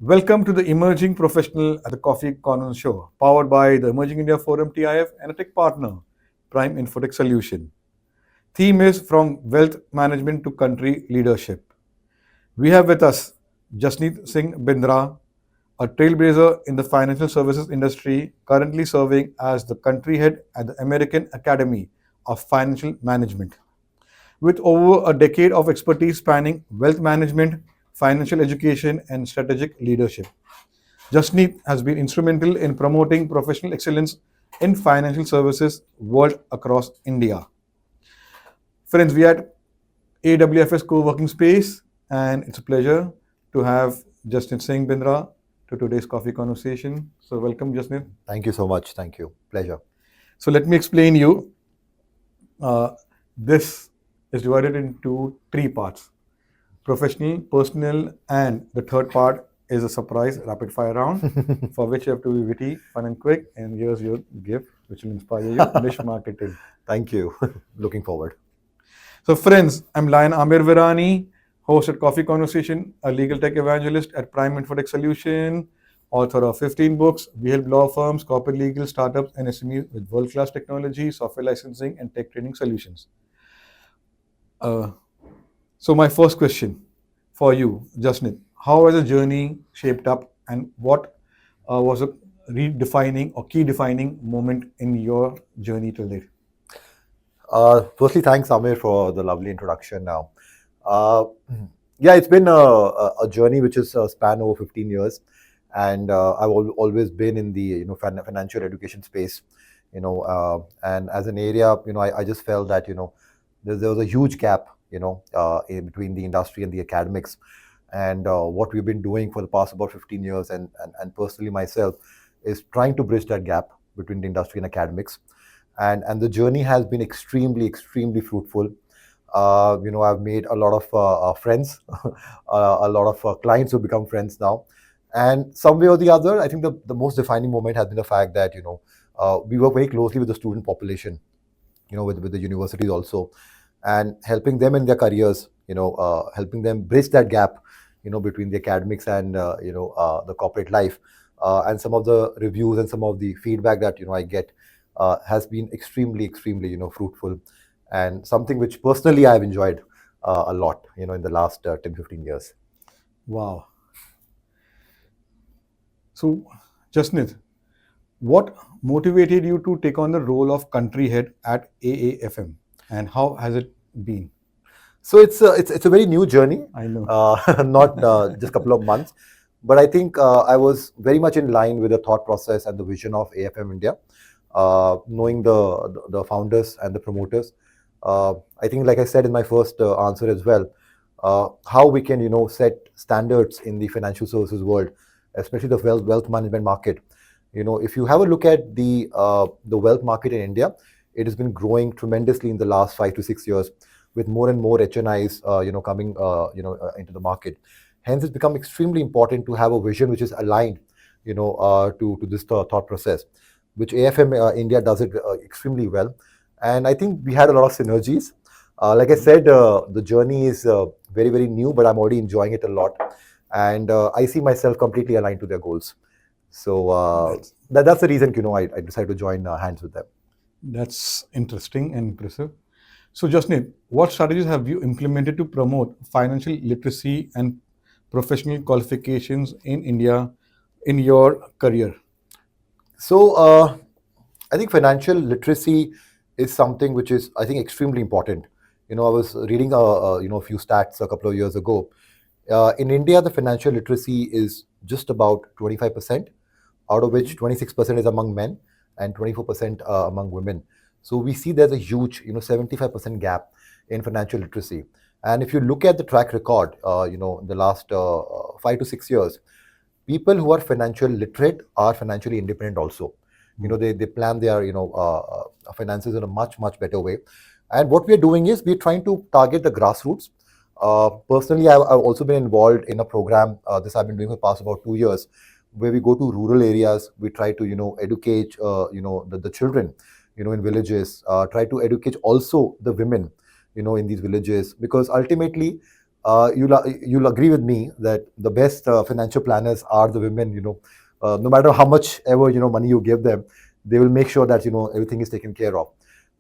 Welcome to the Emerging Professional at the Coffee Corner Show, powered by the Emerging India Forum TIF and a tech partner, Prime Infotech Solution. Theme is from wealth management to country leadership. We have with us Jasneet Singh Bindra, a trailblazer in the financial services industry, currently serving as the country head at the American Academy of Financial Management. With over a decade of expertise spanning wealth management, financial education, and strategic leadership. Jasneet has been instrumental in promoting professional excellence in financial services world across India. Friends, we are at AWFS co-working space, and it's a pleasure to have Jasneet Singh Bindra to today's coffee conversation. So welcome, Jasneet. Thank you so much. Thank you. Pleasure. So let me explain you. This is divided into three parts: professional, personal, and the third part is a surprise rapid fire round for which you have to be witty, fun, and quick. And here's your gift, which will inspire you: niche marketing. Thank you. Looking forward. So, friends, I'm Lion Amir Virani, host at Coffee Conversation, a legal tech evangelist at Prime Infotech Solution, author of 15 books. We help law firms, corporate legal, startups, and SMEs with world-class technology, software licensing, and tech training solutions. So, my first question for you, Jasneet, how has the journey shaped up, and what was a redefining or key defining moment in your journey till date? Firstly, thanks, Amir, for the lovely introduction now. Yeah, it's been a journey which has spanned over 15 years. And I've always been in the financial education space, and as an area, I just felt that there was a huge gap, in between the industry and the academics, and what we've been doing for the past about 15 years, and personally myself, is trying to bridge that gap between the industry and academics, and the journey has been extremely fruitful. I've made a lot of friends, a lot of clients who become friends now. And some way or the other, I think the most defining moment has been the fact that, we work very closely with the student population, with the universities also, and helping them in their careers, helping them bridge that gap, between the academics and, the corporate life. And some of the reviews and some of the feedback that, I get has been extremely, fruitful, and something which personally I've enjoyed a lot, in the last 10, 15 years. Wow. So, Jasneet, what motivated you to take on the role of country head at AAFM, and how has it been? So it's a very new journey. I know. Not just a couple of months, but I think I was very much in line with the thought process and the vision of AFM India, knowing the founders and the promoters. I think, like I said in my first answer as well, how we can set standards in the financial services world, especially the wealth management market. If you have a look at the wealth market in India, it has been growing tremendously in the last 5 to 6 years, with more and more HNIs, coming, into the market. Hence, it's become extremely important to have a vision which is aligned, to this thought process, which AFM India does it extremely well. And I think we had a lot of synergies. Like I said, the journey is very new, but I'm already enjoying it a lot. And I see myself completely aligned to their goals. So that's the reason, I decided to join hands with them. That's interesting and impressive. So, Jasneet, what strategies have you implemented to promote financial literacy and professional qualifications in India in your career? So I think financial literacy is something which is, I think, extremely important. I was reading a few stats a couple of years ago. In India, the financial literacy is just about 25%, out of which 26% is among men and 24% among women. So we see there's a huge, 75% gap in financial literacy. And if you look at the track record, in the last 5 to 6 years, people who are financial literate are financially independent also. They plan their, finances in a much better way. And what we're doing is we're trying to target the grassroots. Personally, I've also been involved in a program, this I've been doing for the past about 2 years, where we go to rural areas. We try to, educate, the children, in villages, try to educate also the women, in these villages, because ultimately you'll agree with me that the best financial planners are the women. No matter how much ever money you give them, they will make sure that everything is taken care of.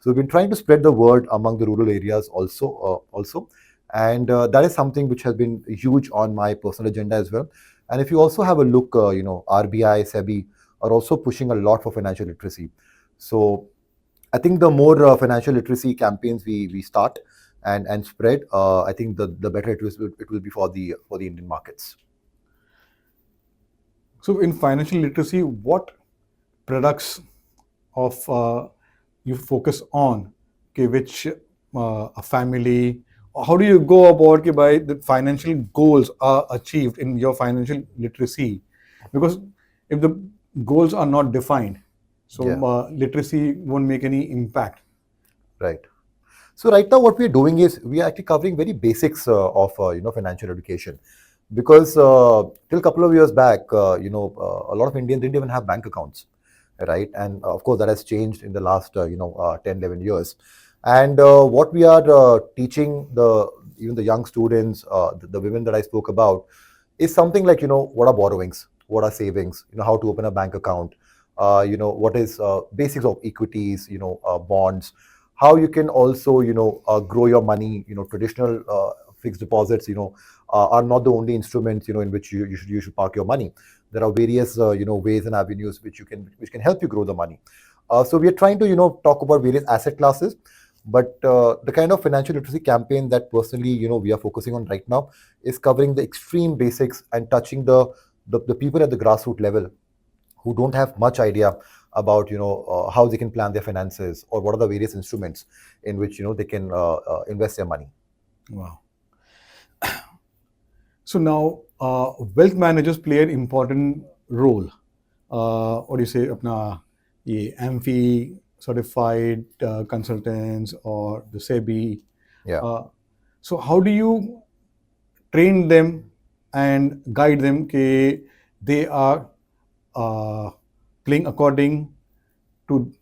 So we've been trying to spread the word among the rural areas also, and that is something which has been huge on my personal agenda as well. And if you also have a look, RBI, SEBI are also pushing a lot for financial literacy. So I think the more financial literacy campaigns we start and spread, I think the better it will be for the Indian markets. So in financial literacy, what products of you focus on, okay, which a family, how do you go about ke by the financial goals are achieved in your financial literacy? Because if the goals are not defined, so Yeah. literacy won't make any impact. Right. So right now, what we are doing is we are actually covering very basics of financial education, because till a couple of years back, a lot of Indians didn't even have bank accounts, right? And of course, that has changed in the last 10, 11 years. And what we are teaching even the young students, the women that I spoke about, is something like what are borrowings, what are savings, how to open a bank account, what is basics of equities, bonds, how you can also grow your money. Traditional fixed deposits are not the only instruments in which you should park your money. There are various ways and avenues which can help you grow the money. So we are trying to talk about various asset classes, but the kind of financial literacy campaign that personally we are focusing on right now is covering the extreme basics and touching the people at the grassroots level who don't have much idea about how they can plan their finances, or what are the various instruments in which they can invest their money. Wow. So now wealth managers play an important role. What do you say, अपना ये AMFI certified consultants or the SEBI. Yeah. So how do you train them and guide them कि they are playing according to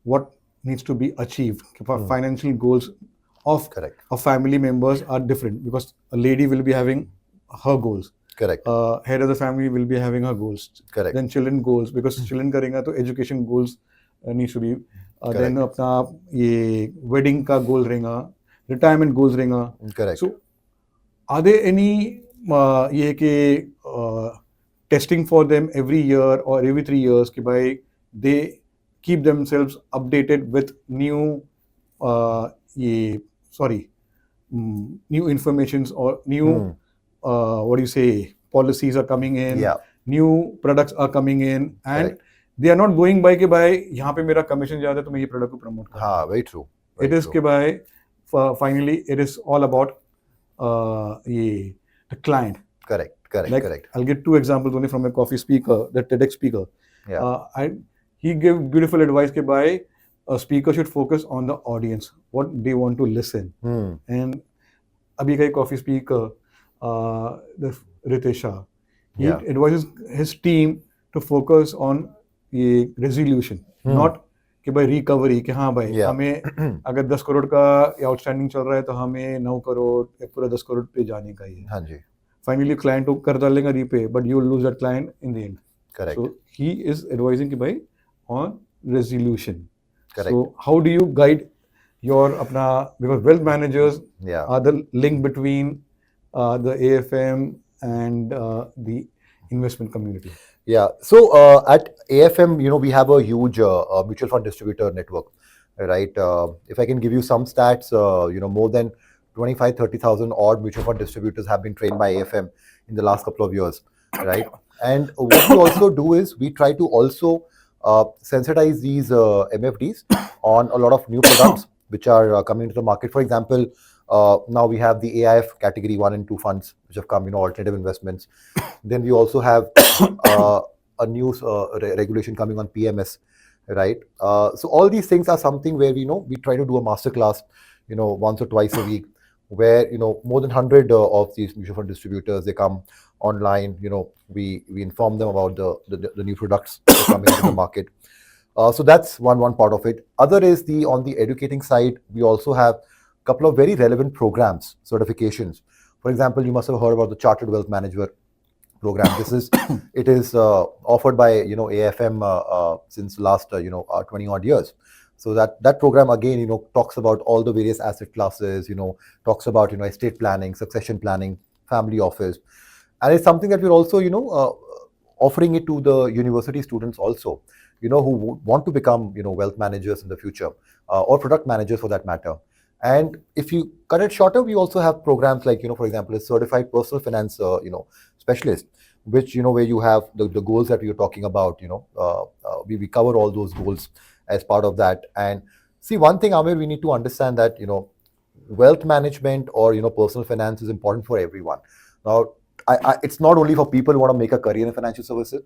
what needs to be achieved? Financial goals of Correct. family members are different, because a lady will be having her goals. Correct. Head of the family will be having her goals. Correct. Then children goals, because children करेंगे तो education goals needs to be. Then Correct. अपना ये wedding का goal रहेगा, retirement goals रहेगा. Correct. So are there any ये कि testing for them every year or every 3 years कि भाई they keep themselves updated with new ये new informations or new what do you say, policies are coming in, Yeah. new products are coming in, and Correct. they are not going by कि भाई यहाँ पे मेरा commission ज़्यादा है तो मैं ये product को promote कर रहा हूँ. हाँ, very true. It is कि भाई finally it is all about the client. Correct. Correct. Like, Correct. I'll give 2 examples only from a coffee speaker, the TEDx speaker. Yeah. He gave beautiful advice कि भाई a speaker should focus on the audience, what they want to listen. And अभी का एक coffee speaker, the Ritesha, he Yeah. advises his team to focus on ये resolution, not कि भाई recovery, कि हाँ भाई Yeah. हमें अगर 10 करोड़ का outstanding चल रहा है तो हमें 9 करोड़ या पूरा 10 करोड़ पे जाने का ही है. हाँ जी. Finally client को कर डालेगा repay, but you will lose that client in the end. Correct. So he is advising कि भाई on resolution. Correct. So how do you guide your अपना, because wealth managers Yeah. are the link between the AFM and the investment community. Yeah. So at AFM, we have a huge mutual fund distributor network, right? If I can give you some stats, more than 25-30,000 odd mutual fund distributors have been trained by AFM in the last couple of years, right? And what we also do is we try to also sensitize these MFDs on a lot of new products which are coming into the market. For example, now we have the AIF category 1 and 2 funds which have come, alternative investments. Then we also have a new regulation coming on PMS, right? So all these things are something where we try to do a masterclass, once or twice a week, where more than 100 of these mutual fund distributors, they come online. We inform them about the new products that are coming into the market. So that's one part of it. Other is on the educating side, we also have a couple of very relevant programs, certifications. For For example, you must have heard about the Chartered Wealth Manager program. It is offered by AFM since last 20 odd years. So that program again talks about all the various asset classes, talks about estate planning, succession planning, family office, and it's something that we're also offering it to the university students also, who want to become wealth managers in the future, or product managers for that matter. And if you cut it shorter, we also have programs like for example, a certified personal finance specialist, which where you have the goals that we were talking about. We cover all those goals as part of that. And see, one thing, Amir, we need to understand that wealth management or personal finance is important for everyone. Now, it's not only for people who want to make a career in financial services.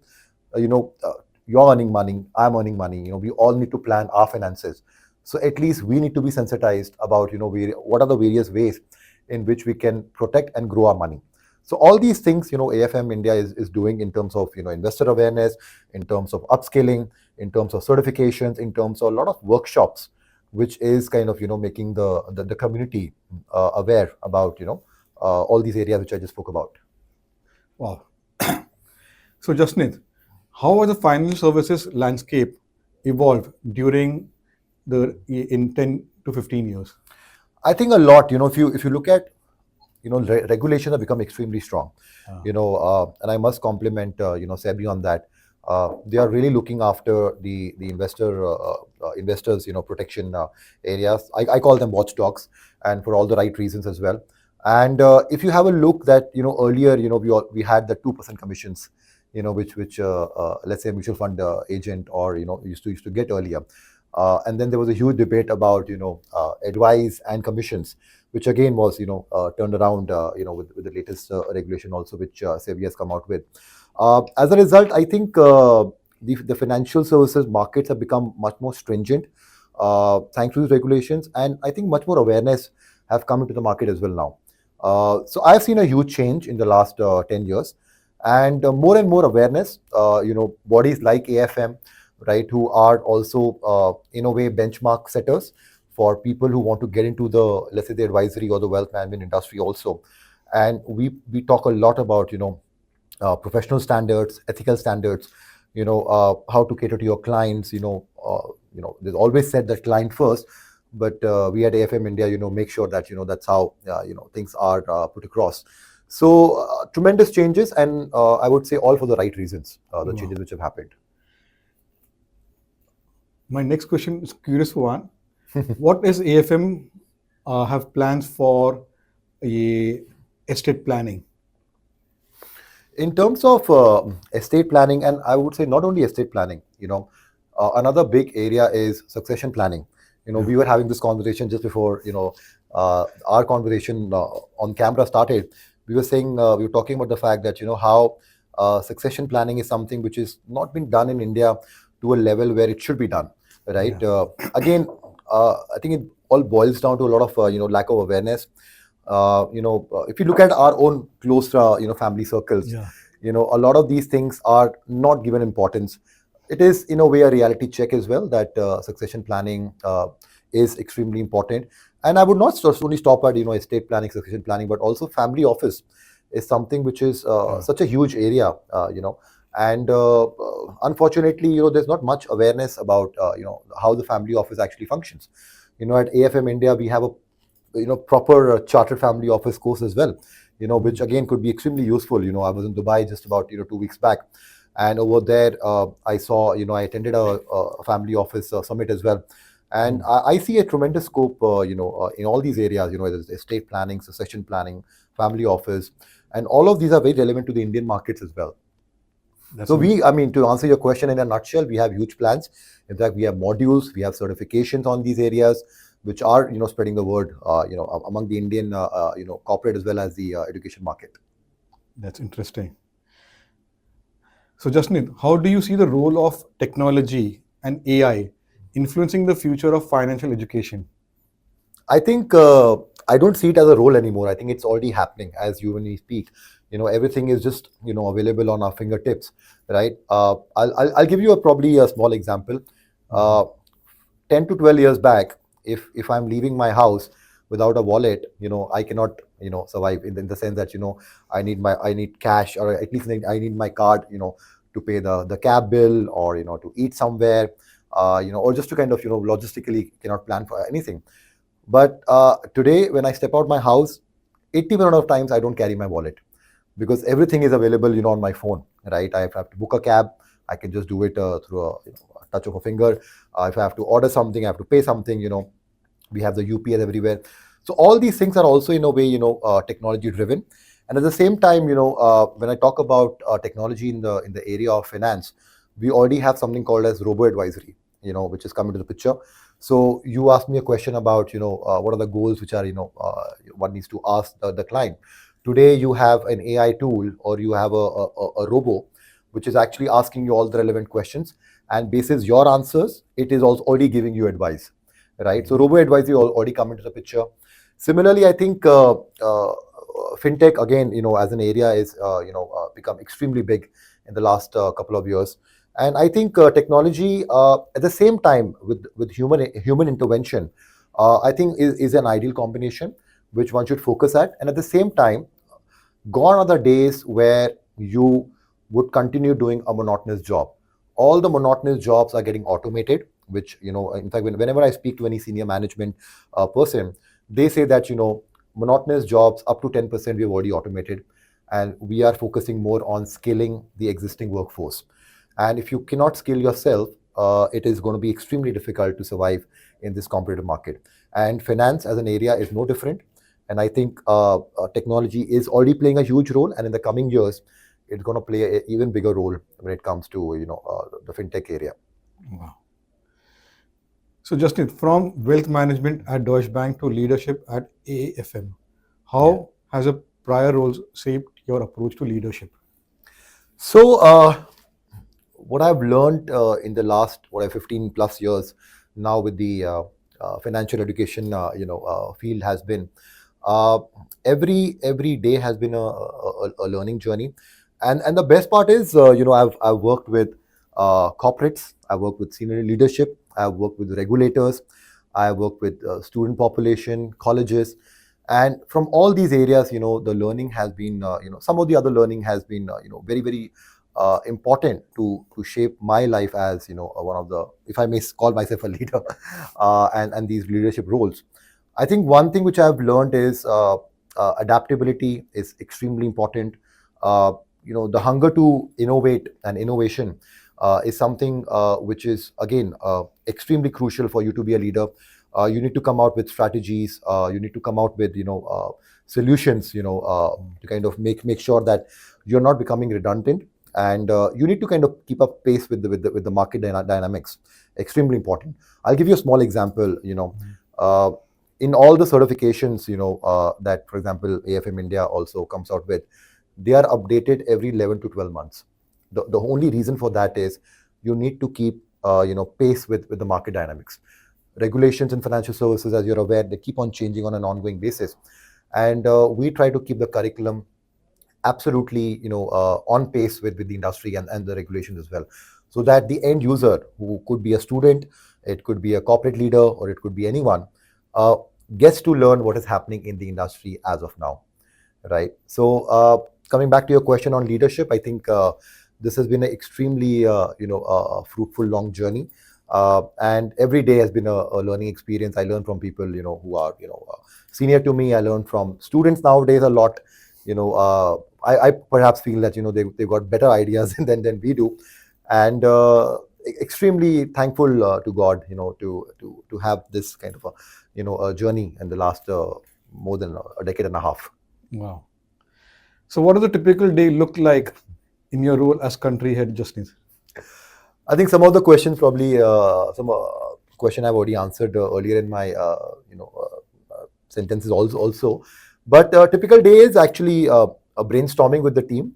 You're earning money, I'm earning money. We all need to plan our finances. So at least we need to be sensitized about what are the various ways in which we can protect and grow our money. So all these things AFM India is doing in terms of investor awareness, in terms of upskilling, in terms of certifications, in terms of a lot of workshops, which is kind of making the community aware about all these areas which I just spoke about. Wow. So, Jasneet, how has the financial services landscape evolved during in 10 to 15 years? I think a lot. If you look at regulations have become extremely strong. And I must compliment SEBI on that. They are really looking after the investors protection areas. I call them watchdogs, and for all the right reasons as well. And if you have a look that earlier we had the 2% commissions, which let's say a mutual fund agent or used to get earlier. And then there was a huge debate about advice and commissions, which again was turned around with the latest regulation also, which SEBI has come out with. As a result, I think the financial services markets have become much more stringent thanks to these regulations, and I think much more awareness have come into the market as well now. So I've seen a huge change in the last 10 years, and more awareness. Bodies like AFM, right, who are also in a way benchmark setters for people who want to get into the, let's say, the advisory or the wealth management industry also. And we talk a lot about professional standards, ethical standards, how to cater to your clients. There's always said that client first, but we at AFM India make sure that that's how things are put across. So tremendous changes, and I would say all for the right reasons, the changes which have happened. My next question is curious one. What is AFM have plans for estate planning? In terms of estate planning, and I would say not only estate planning, another big area is succession planning. We were having this conversation just before our conversation on camera started. We were saying we were talking about the fact that how succession planning is something which is not been done in India to a level where it should be done, right? Yeah. Again, I think it all boils down to a lot of lack of awareness. If you look at our own close family circles, Yeah. A lot of these things are not given importance. It is in a way a reality check as well that succession planning is extremely important. And I would not just only stop at estate planning, succession planning, but also family office is something which is such a huge area. And unfortunately, there's not much awareness about how the family office actually functions. At AFM India, we have a proper chartered family office course as well, which again could be extremely useful. I was in Dubai just about 2 weeks back, and over there I saw I attended a family office summit as well, and I see a tremendous scope in all these areas, whether it's estate planning, succession planning, family office, and all of these are very relevant to the Indian markets as well. So to answer your question in a nutshell, we have huge plans. In fact, we have modules, we have certifications on these areas, which are spreading the word among the Indian corporate as well as the education market. That's interesting. So, Jasneet, how do you see the role of technology and AI influencing the future of financial education? I think I don't see it as a role anymore. I think it's already happening as you and me speak. Everything is just available on our fingertips, right? I'll give you probably a small example. 10 to 12 years back, if I'm leaving my house without a wallet, I cannot survive in the sense that I need cash, or at least I need my card, to pay the cab bill, or to eat somewhere, or just to kind of logistically cannot plan for anything. But today, when I step out my house, 80% of times I don't carry my wallet, because everything is available, on my phone, right? I have to book a cab, I can just do it through a touch of a finger. If I have to order something, I have to pay something, we have the UPS everywhere. So all these things are also in a way, technology driven. And at the same time, when I talk about technology in the area of finance, we already have something called as robo advisory, which is coming to the picture. So you asked me a question about, what are the goals which are, one needs to ask the client. Today you have an AI tool, or you have a robo, which is actually asking you all the relevant questions, and basis your answers, it is also already giving you advice, right? So robo advisory already come into the picture. Similarly, I think fintech again, as an area is become extremely big in the last couple of years. And I think technology at the same time with human intervention, I think is an ideal combination which one should focus at. And at the same time, gone are the days where you would continue doing a monotonous job. All the monotonous jobs are getting automated, which, in fact, whenever I speak to any senior management person, they say that, monotonous jobs up to 10% we have already automated, and we are focusing more on scaling the existing workforce. And if you cannot skill yourself, it is going to be extremely difficult to survive in this competitive market. And finance as an area is no different. And I think technology is already playing a huge role, and in the coming years, it's going to play an even bigger role when it comes to the fintech area. Wow. So, Jasneet, from wealth management at Deutsche Bank to leadership at AAFM, how has a prior roles shaped your approach to leadership? So, what I've learned in the last 15 plus years now with the financial education field has been, every day has been a learning journey. And the best part is, I've worked with corporates, I've worked with senior leadership, I've worked with regulators, I've worked with student population, colleges. And from all these areas, the learning has been, some of the other learning has been, very, very important to shape my life as, one of the, if I may call myself a leader, and these leadership roles. I think one thing which I've learned is adaptability is extremely important. The hunger to innovate and innovation is something which is again extremely crucial for you to be a leader. You need to come out with strategies. You need to come out with solutions. To kind of make sure that you're not becoming redundant, and you need to kind of keep up pace with the market dynamics. Extremely important. I'll give you a small example. In all the certifications, that, for example, AFM India also comes out with, they are updated every 11 to 12 months. The only reason for that is you need to keep pace with the market dynamics. Regulations in financial services, as you're aware, they keep on changing on an ongoing basis, and we try to keep the curriculum absolutely on pace with the industry and the regulations as well, so that the end user, who could be a student, it could be a corporate leader, or it could be anyone, gets to learn what is happening in the industry as of now, right? So coming back to your question on leadership, I think this has been an extremely fruitful long journey, and every day has been a learning experience. I learn from people who are senior to me. I learn from students nowadays a lot. I perhaps feel that they've got better ideas than we do, and extremely thankful to God to have this kind of a journey in the last more than a decade and a half. Wow. So, what does a typical day look like in your role as country head, Jasneet? I think some of the questions probably some question I've already answered earlier in my sentences also. But typical day is actually a brainstorming with the team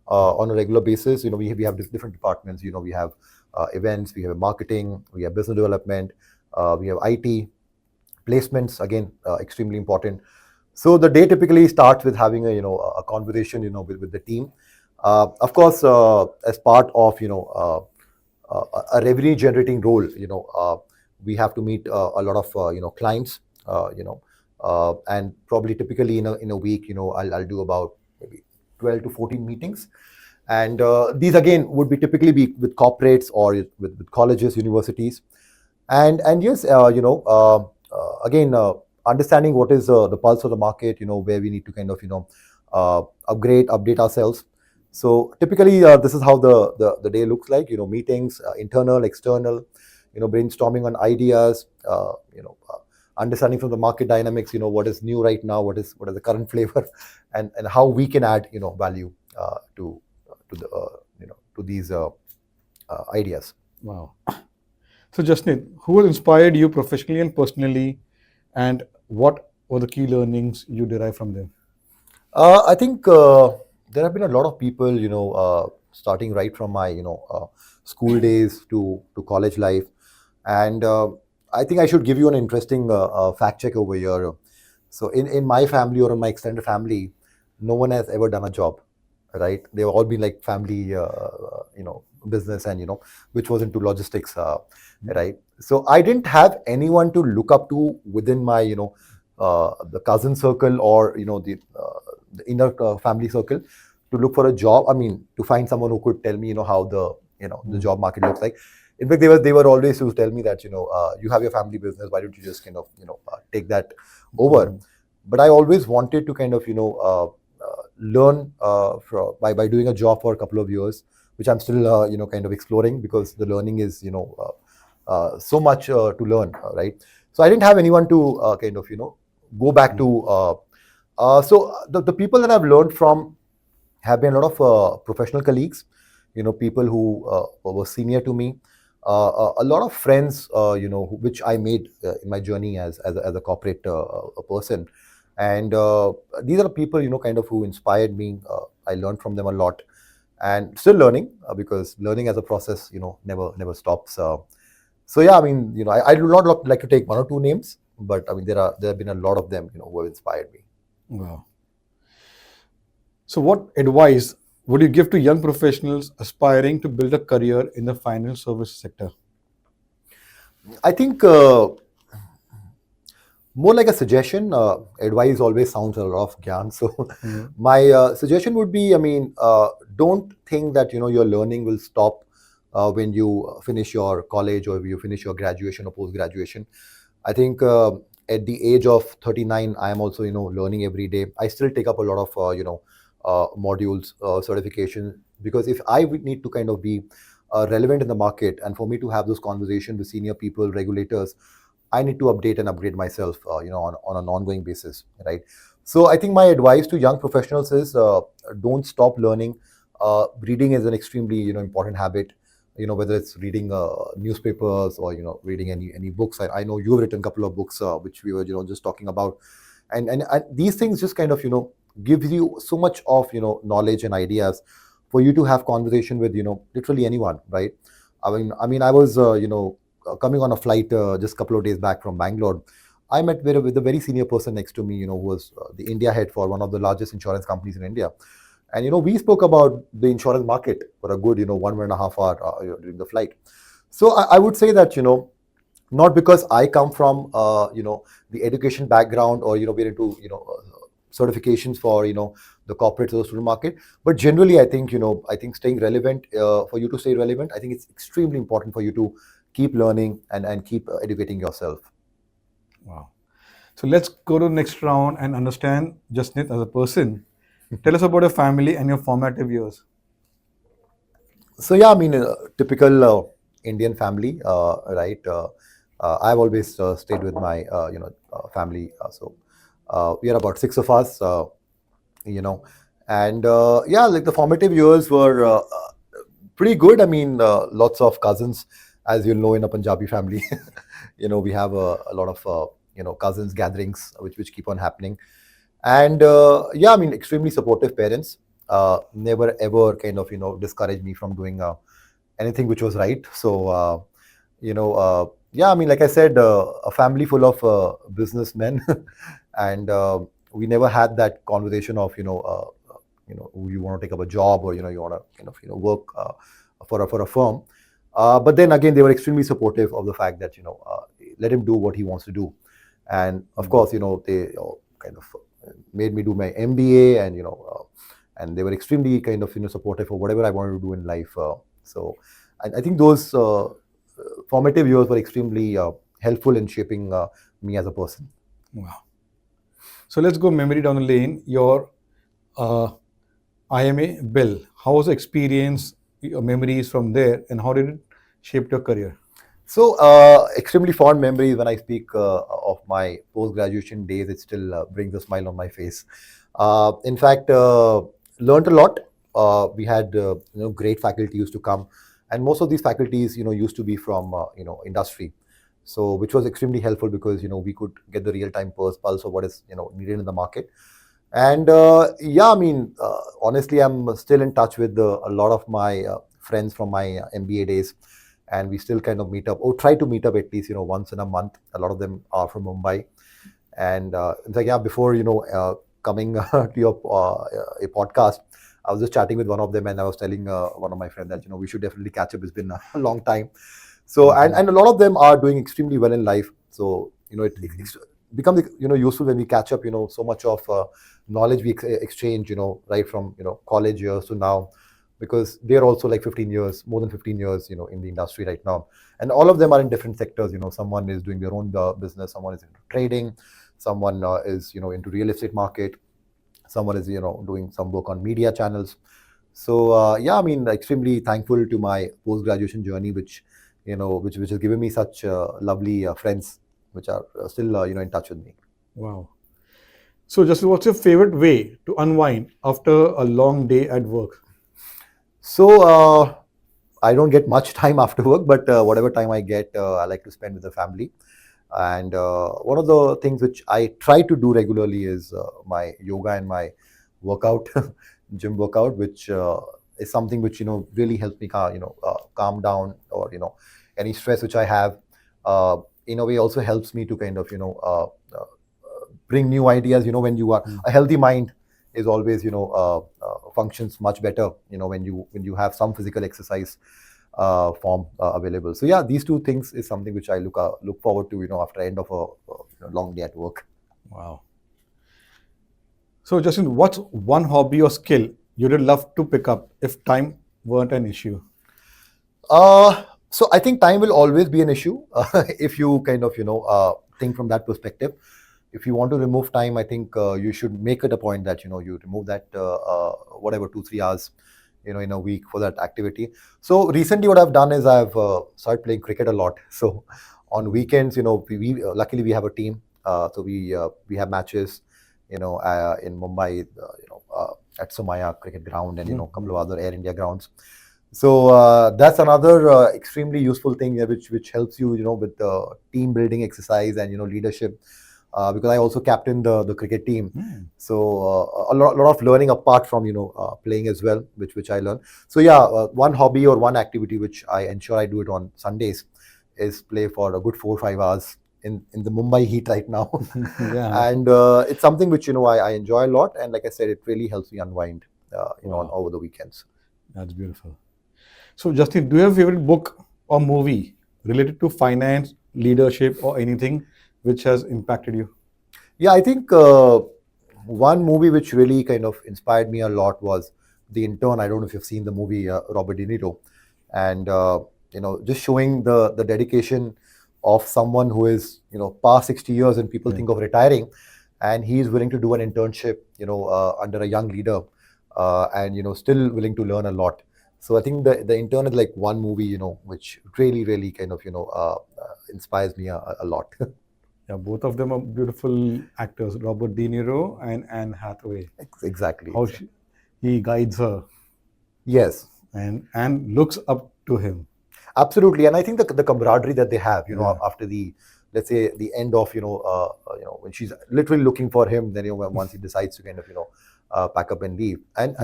on a regular basis. We have different departments. We have events, we have marketing, we have business development, we have IT, placements. Again, extremely important. So the day typically starts with having a conversation with the team. Of course, as part of a revenue generating role, we have to meet a lot of clients. And probably typically in a week, I'll do about maybe 12 to 14 meetings. And these again would be typically be with corporates or with colleges, universities. And yes, again, understanding what is the pulse of the market, where we need to kind of update ourselves. So typically, this is how the day looks like. Meetings, internal, external, brainstorming on ideas, understanding from the market dynamics, what is new right now, what is the current flavor, and how we can add value to these ideas. Wow. So, Jasneet, who has inspired you professionally and personally, and what were the key learnings you derived from them? I think there have been a lot of people, starting right from my, school days to college life, and I think I should give you an interesting fact check over here. So, in my family or in my extended family, no one has ever done a job, right? They've all been like family, business, and which was into logistics, right? So I didn't have anyone to look up to within my, the cousin circle or the inner family circle to look for a job. I mean, to find someone who could tell me, how the job market looks like. In fact, they were always to tell me that you have your family business. Why don't you just kind of take that over? But I always wanted to kind of learn by doing a job for a couple of years, which I'm still kind of exploring, because the learning is so much to learn, right? So I didn't have anyone to kind of go back to. So the people that I've learned from have been a lot of professional colleagues, people who were senior to me, a lot of friends, which I made in my journey as a corporate person. And these are the people, kind of who inspired me. I learned from them a lot, and still learning, because learning as a process, never stops. So yeah, I mean, I do not like to take one or two names, but I mean, there have been a lot of them, who have inspired me. Wow. So, what advice would you give to young professionals aspiring to build a career in the financial services sector? I think more like a suggestion. Advice always sounds a lot of gyan. So my suggestion would be, I mean, don't think that your learning will stop when you finish your college or you finish your graduation or post graduation. I think at the age of 39, I am also learning every day. I still take up a lot of modules, certification, because if I would need to kind of be relevant in the market, and for me to have those conversations with senior people, regulators, I need to update and upgrade myself, on an ongoing basis, right? So I think my advice to young professionals is don't stop learning. Reading is an extremely important habit. Whether it's reading newspapers or reading any books. I know you've written a couple of books which we were just talking about, and these things just kind of gives you so much of knowledge and ideas for you to have conversation with literally anyone, right? I mean I was coming on a flight just a couple of days back from Bangalore. I met with a very senior person next to me, who was the India head for one of the largest insurance companies in India. And we spoke about the insurance market for a good 1.5 hour during the flight. So I would say that not because I come from the education background, or we're into certifications for the corporate or the student market, but generally I think staying relevant, for you to stay relevant, I think it's extremely important for you to keep learning and keep educating yourself. Wow. So, let's go to the next round and understand Jasneet as a person. Tell us about your family and your formative years. So yeah, I mean, typical Indian family, right? I've always stayed with my family. So we are about six of us, and yeah, like the formative years were pretty good. I mean, lots of cousins, as you'll know, in a Punjabi family. We have a lot of cousins gatherings which keep on happening. And yeah, I mean, extremely supportive parents. Never ever kind of discouraged me from doing anything which was right. So yeah, I mean, like I said, a family full of businessmen, and we never had that conversation of you want to take up a job, or you want to kind of work for a firm. But then again, they were extremely supportive of the fact that let him do what he wants to do. And of course, they kind of made me do my MBA, and and they were extremely kind of supportive for whatever I wanted to do in life. So I think those formative years were extremely helpful in shaping me as a person. Wow. So let's go memory down the lane. Your uh, IMA Bill. How was the experience, your memories from there, and how did it shape your career? So, extremely fond memories when I speak of my post graduation days. It still brings a smile on my face. In fact, learned a lot. We had great faculty used to come, and most of these faculties used to be from industry. So, which was extremely helpful because we could get the real time pulse of what is needed in the market. And yeah, I mean, honestly, I'm still in touch with a lot of my friends from my MBA days, and we still kind of meet up or try to meet up at least once in a month. A lot of them are from Mumbai, and in fact, yeah, before coming to your a podcast, I was just chatting with one of them, and I was telling one of my friends that we should definitely catch up. It's been a long time. So and a lot of them are doing extremely well in life. So it becomes useful when we catch up. So much of knowledge we exchange. Right from college years to now, because they're also like 15 years, more than 15 years, in the industry right now. And all of them are in different sectors. Someone is doing their own business, someone is into trading, someone is, into real estate market, someone is, doing some work on media channels. So, yeah, I mean, extremely thankful to my post-graduation journey, which has given me such lovely friends, which are still, in touch with me. Wow. So, Justin, what's your favorite way to unwind after a long day at work? So, I don't get much time after work, but whatever time I get, I like to spend with the family. And one of the things which I try to do regularly is my yoga and my workout, gym workout, which is something which really helps me calm down, or any stress which I have. In a way, also helps me to kind of bring new ideas. When you are a healthy mind is always functions much better. When you have some physical exercise form available. So yeah, these two things is something which I look forward to. After end of a long day at work. Wow. So, Justin, what's one hobby or skill you'd love to pick up if time weren't an issue? So I think time will always be an issue if you kind of think from that perspective. If you want to remove time, I think you should make it a point that you remove that whatever 2-3 hours in a week for that activity. So recently, what I've done is I've started playing cricket a lot. So on weekends, we luckily we have a team, so we have matches, in Mumbai, at Somaya cricket ground, and a couple of other Air India grounds. So that's another extremely useful thing, which helps you, with the team building exercise and leadership. Because I also captain the cricket team, so a lot of learning apart from playing as well, which I learn. So yeah, one hobby or one activity which I ensure I do it on Sundays is play for a good 4 or 5 hours in the Mumbai heat right now. Yeah. And it's something which I enjoy a lot, and like I said, it really helps me unwind Wow. over the weekends. That's beautiful. So, Justin, do you have a favorite book or movie related to finance, leadership, or anything which has impacted you? Yeah, I think one movie which really kind of inspired me a lot was The Intern. I don't know if you've seen the movie, Robert De Niro, and just showing the dedication of someone who is past 60 years, and people Yeah. think of retiring, and he is willing to do an internship under a young leader, and still willing to learn a lot. So I think the Intern is like one movie which really kind of inspires me a lot. Yeah, both of them are beautiful actors, Robert De Niro and Anne Hathaway. Exactly. How he guides her Yes. and looks up to him. Absolutely, and I think the camaraderie that they have, Yeah. after the, let's say, the end of when she's literally looking for him, then once he decides to kind of pack up and leave, and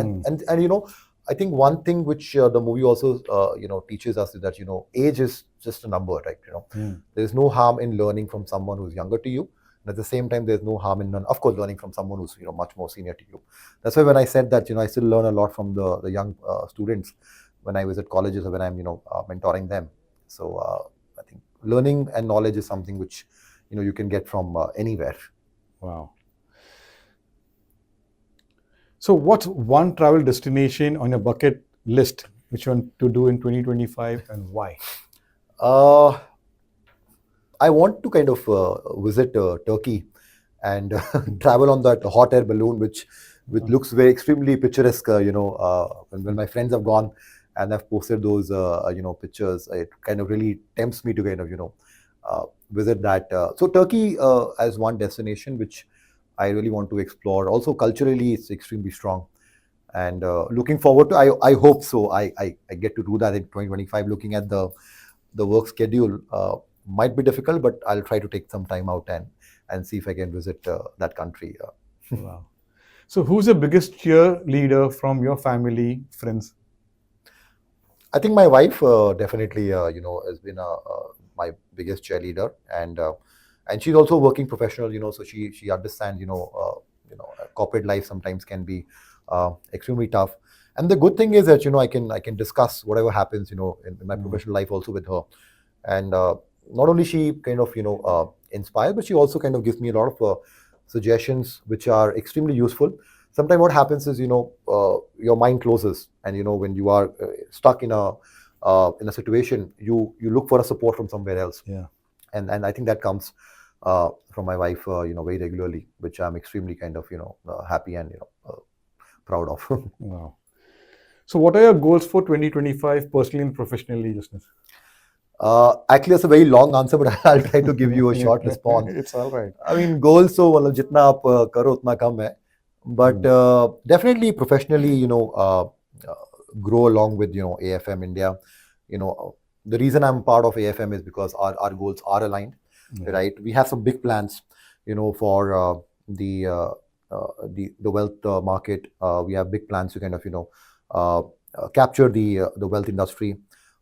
I think one thing which the movie also teaches us is that age is just a number, right? There's no harm in learning from someone who's younger to you. And at the same time, there's no harm in, of course, learning from someone who's much more senior to you. That's why when I said that I still learn a lot from the young students when I visit colleges or when I'm mentoring them. So I think learning and knowledge is something which you can get from anywhere. Wow. So, what's one travel destination on your bucket list which you want to do in 2025 and why? Uh, I want to kind of visit Turkey and travel on that hot air balloon, which looks very extremely picturesque. When my friends have gone and have posted those pictures, it kind of really tempts me to kind of visit that. So Turkey as one destination which I really want to explore. Also culturally, it's extremely strong, and looking forward to. I hope so. I get to do that in 2025. Looking at the work schedule might be difficult, but I'll try to take some time out and see if I can visit that country. Wow. So, who's the biggest cheerleader from your family, friends? I think my wife definitely has been my biggest cheerleader, and she's also a working professional. So she understands corporate life sometimes can be extremely tough. And the good thing is that I can discuss whatever happens in my professional life also with her, and not only she kind of inspired, but she also kind of gives me a lot of suggestions which are extremely useful. Sometimes what happens is your mind closes, and when you are stuck in a situation, you look for a support from somewhere else. Yeah. And I think that comes from my wife very regularly, which I'm extremely kind of happy and proud of. Wow. So, what are your goals for 2025 personally and professionally, Jasneet? Actually, that's a very long answer, but I'll try to give you a short response. It's all right. I mean, goals so मतलब जितना आप करो उतना कम है, but definitely professionally, grow along with AFM India. The reason I'm part of AFM is because our goals are aligned, right? We have some big plans, for the wealth market. We have big plans to kind of capture the wealth industry.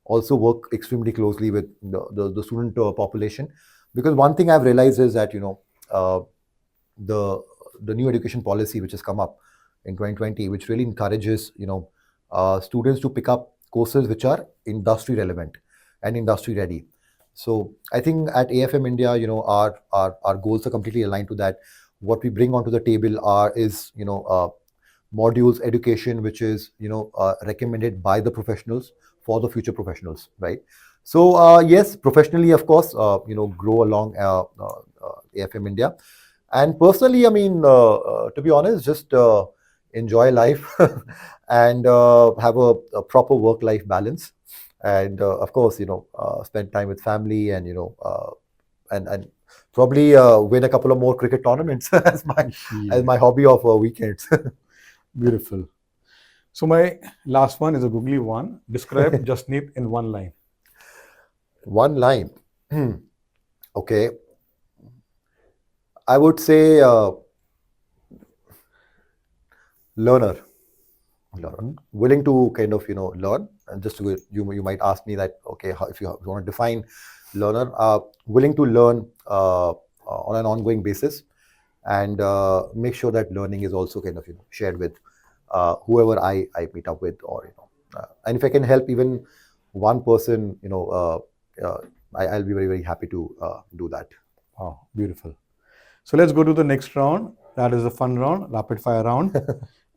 Also work extremely closely with the student population, because one thing I've realized is that uh, the new education policy which has come up in 2020, which really encourages students to pick up courses which are industry relevant and industry ready. So I think at AFM India, our goals are completely aligned to that. What we bring onto the table is modules education which is recommended by the professionals for the future professionals, right? So yes, professionally, of course, grow along AFM India, and personally, I mean, to be honest, just enjoy life and have a proper work-life balance, and of course, spend time with family, and and probably win a couple of more cricket tournaments as my hobby of weekends. Beautiful. So, my last one is a googly one. Describe Jasneet in one line. One line. Okay. I would say learner. Willing to kind of learn. And just to, you might ask me that, okay, if you want to define learner, willing to learn on an ongoing basis, and make sure that learning is also kind of shared with whoever I meet up with, or and if I can help even one person, I'll be very, very happy to do that. Wow, beautiful. So, let's go to the next round. That is a fun round, rapid fire round.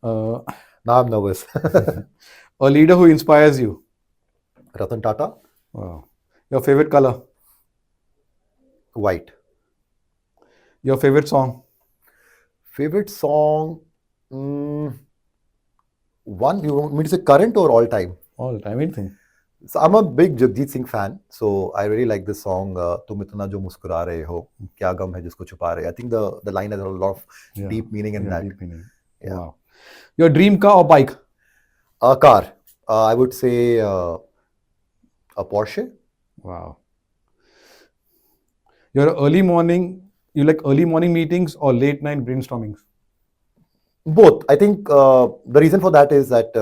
Now I'm nervous. A leader who inspires you. Ratan Tata. Wow. Your favorite color. White. Your favorite song. Favorite song. One, you want me to say current or all time? All time, anything. So I'm a big Jasneet Singh fan, so I really like this song. तुम इतना जो मुस्कुरा रहे हो, क्या गम है जिसको छुपा रहे. I think the line has a lot of deep meaning in that. Deep meaning. Yeah. Wow. Your dream car or bike? A car. I would say a Porsche. Wow. You like early morning meetings or late night brainstormings? Both. I think the reason for that is that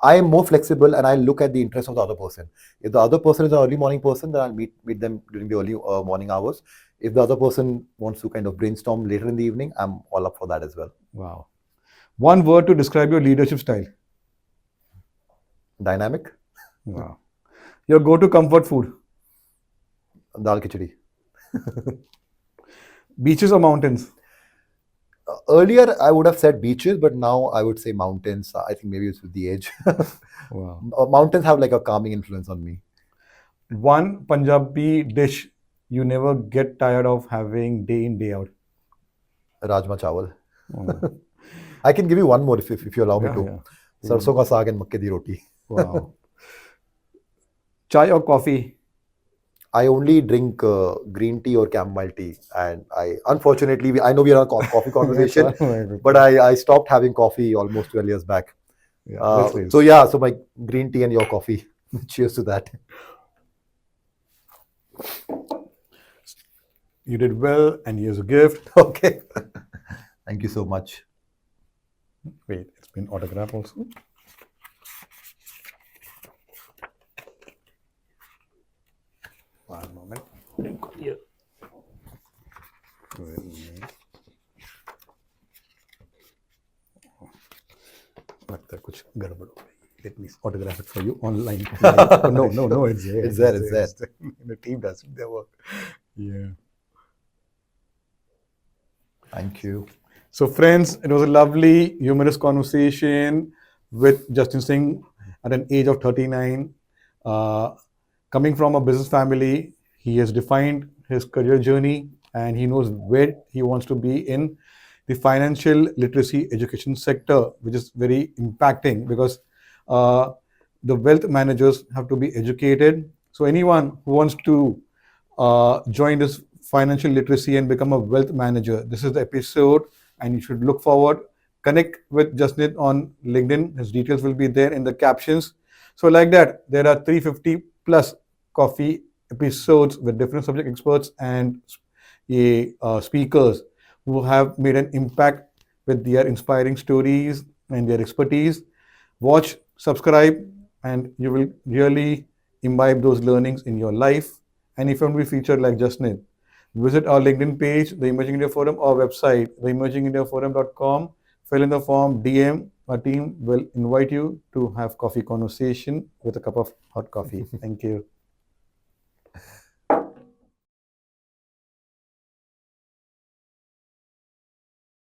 I am more flexible, and I look at the interest of the other person. If the other person is an early morning person, then I'll meet them during the early morning hours. If the other person wants to kind of brainstorm later in the evening, I'm all up for that as well. Wow. One word to describe your leadership style. Dynamic. Wow. Your go-to comfort food. Dal khichdi. Beaches or mountains? Earlier, I would have said beaches, but now I would say mountains. I think maybe it's with the age. Wow. Mountains have like a calming influence on me. One Punjabi dish you never get tired of having day in, day out. Rajma chawal. Oh. I can give you one more if you allow me Yeah, to. yeah. Sarson ka saag and makke di roti. Wow. Chai or coffee? I only drink green tea or chamomile tea, and unfortunately I know we are on a coffee conversation, That's all. but I stopped having coffee almost 12 years back. Yeah, that's nice. So my green tea and your coffee. Cheers to that. You did well, and here's a gift. Okay. Thank you so much. Wait, it's been autographed also. One moment. Here. लगता है कुछ गड़बड़ हो गई. Let me autograph it for you online. Oh, no, it's there. It's there. The team does their work. Yeah. Thank you. So, friends, it was a lovely, humorous conversation with Jasneet Singh at an age of 39. Coming from a business family, he has defined his career journey and he knows where he wants to be in the financial literacy education sector, which is very impacting because the wealth managers have to be educated. So, anyone who wants to join this financial literacy and become a wealth manager, this is the episode and you should look forward. Connect with Jasneet on LinkedIn. His details will be there in the captions. So like that, there are 350 plus coffee episodes with different subject experts and speakers who have made an impact with their inspiring stories and their expertise. Watch, subscribe, and you will really imbibe those learnings in your life. And if you want to be featured like Jasneet, visit our LinkedIn page, the Emerging India Forum, our website, theemergingindiaforum.com. Fill in the form, DM. Our team will invite you to have coffee conversation with a cup of hot coffee. Thank you.